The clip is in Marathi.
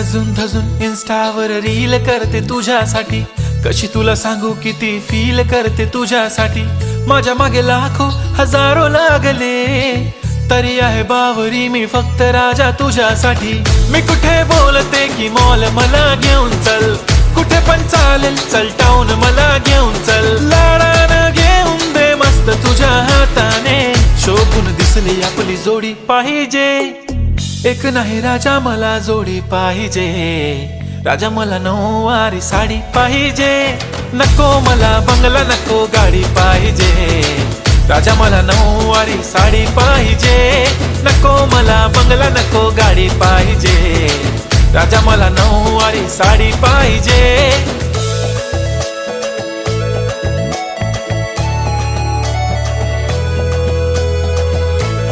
सजून धजून इन्स्टावर रील करते तुझ्यासाठी, कशी तुला सांगू किती फील करते तुझ्यासाठी। माझ्या मागे लाखो हजारो लागले, तरी आहे बावरी मी फक्त राजा तुझ्यासाठी। मी कुठे बोलते की मॉल मला घेऊन चल, कुठे पण चालेल चल टाऊन मला घेऊन चल। लाडानं घेऊन दे मस्त तुझ्या हाताने, शोभून दिसली आपली जोडी पाहिजे। एक नाही राजा मला जोडी पाहिजे, राजा मला नऊवारी साडी पाहिजे। नको मला बंगला नको गाडी पाहिजे, राजा मला नऊवारी साडी पाहिजे। नको मला बंगला नको गाडी पाहिजे, राजा मला नऊवारी साडी पाहिजे।